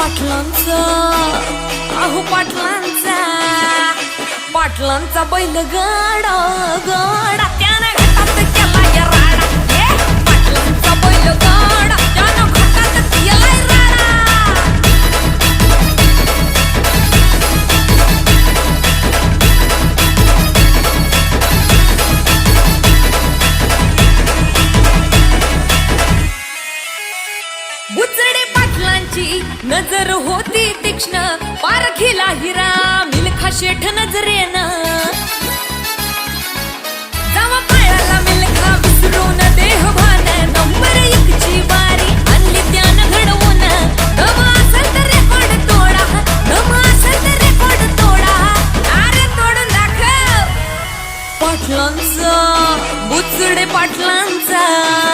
पाटलांचा, अहो पाटलांचा, पाटलांचा बैलगाडा गाडा त्याने घाटात केला या राडा. पाटलांचा बैलगाडा त्याने घाटात केलाय राडा. बुचडे पाटलांची नजर होती तीक्ष्ण, पारखीला हिरा मिल्खा शेठ नजरेनं. जावा पायाला मिल्खा विसरून देह